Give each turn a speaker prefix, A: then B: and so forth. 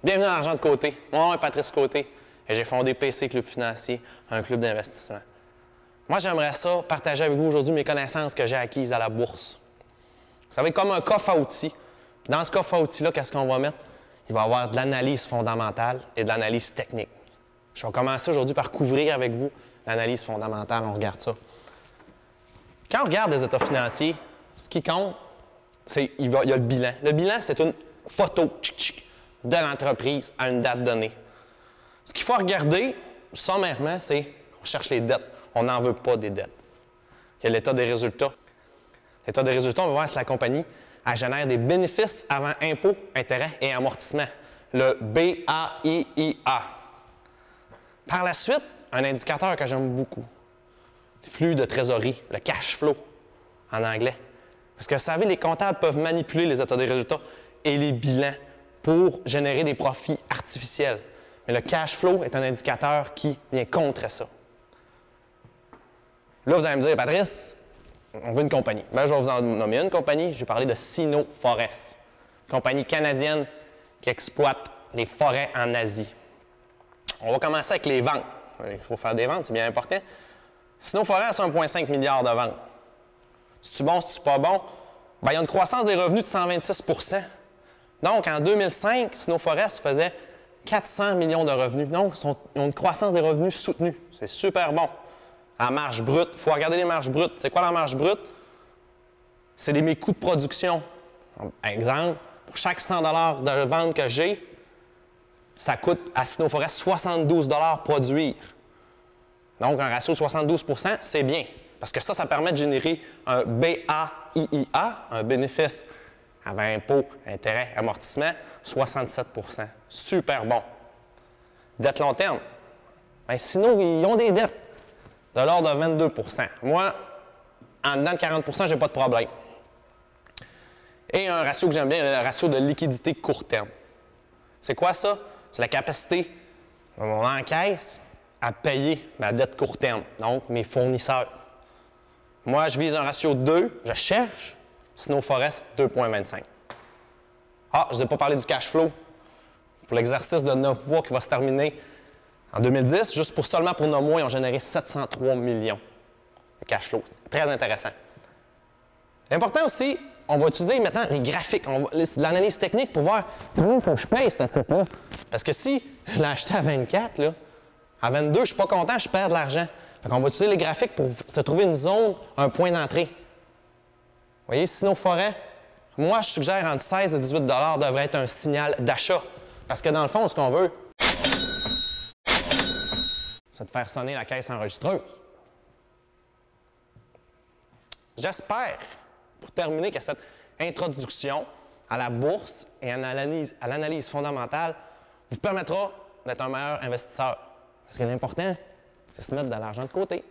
A: Bienvenue à l'Argent de Côté. Mon nom est Patrice Côté et j'ai fondé PC Club Financier, un club d'investissement. Moi, j'aimerais ça partager avec vous aujourd'hui mes connaissances que j'ai acquises à la bourse. Vous savez, comme un coffre à outils. Dans ce coffre à outils-là, qu'est-ce qu'on va mettre? Il va y avoir de l'analyse fondamentale et de l'analyse technique. Je vais commencer aujourd'hui par couvrir avec vous l'analyse fondamentale. On regarde ça. Quand on regarde les états financiers, ce qui compte, c'est qu'il y a le bilan. Le bilan, c'est une photo de l'entreprise à une date donnée. Ce qu'il faut regarder, sommairement, c'est on cherche les dettes. On n'en veut pas des dettes. Il y a l'état des résultats. L'état des résultats, on va voir si la compagnie elle génère des bénéfices avant impôts, intérêts et amortissements. Le BAIIA. Par la suite, un indicateur que j'aime beaucoup. Le flux de trésorerie, le cash flow en anglais. Parce que vous savez, les comptables peuvent manipuler les états des résultats et les bilans pour générer des profits artificiels. Mais le cash flow est un indicateur qui vient contre ça. Là, vous allez me dire, Patrice, on veut une compagnie. Bien, je vais vous en nommer une compagnie. Je vais parler de Sino Forest, compagnie canadienne qui exploite les forêts en Asie. On va commencer avec les ventes. Il faut faire des ventes, c'est bien important. Sino Forest a 1,5 milliard de ventes. C'est-tu bon, c'est-tu pas bon? Bien, il y a une croissance des revenus de 126 %. Donc, en 2005, Sino Forest faisait 400 millions de revenus. Donc, ils ont une croissance des revenus soutenue. C'est super bon. La marge brute, il faut regarder les marges brutes. C'est quoi la marge brute? C'est mes coûts de production. Exemple, pour chaque 100 $ de vente que j'ai, ça coûte à Sino Forest 72 $ produire. Donc, un ratio de 72 %, c'est bien. Parce que ça permet de générer un BAIIA, un bénéfice avant impôts, intérêts, amortissements, 67 %. Super bon. Dette long terme. Bien, sinon, ils ont des dettes de l'ordre de 22 %. Moi, en dedans de 40 % je n'ai pas de problème. Et un ratio que j'aime bien, le ratio de liquidité court terme. C'est quoi ça? C'est la capacité de mon encaisse à payer ma dette court terme, donc mes fournisseurs. Moi, je vise un ratio 2, je cherche, Sino Forest 2,25. Ah, je ne vous ai pas parlé du cash flow. Pour l'exercice de 9 mois qui va se terminer en 2010, juste seulement pour 9 mois, ils ont généré 703 millions de cash flow. Très intéressant. L'important aussi, on va utiliser maintenant les graphiques, l'analyse technique pour voir comment il faut que je paye ce titre-là. Parce que si je l'ai acheté à 24, là, à 22, je ne suis pas content, je perds de l'argent. On va utiliser les graphiques pour se trouver une zone, un point d'entrée. Vous voyez, Sino Forest, moi, je suggère entre 16 et 18 $ devrait être un signal d'achat. Parce que dans le fond, ce qu'on veut, c'est de faire sonner la caisse enregistreuse. J'espère, pour terminer, que cette introduction à la bourse et à l'analyse fondamentale vous permettra d'être un meilleur investisseur. Parce que l'important, c'est se mettre de l'argent de côté.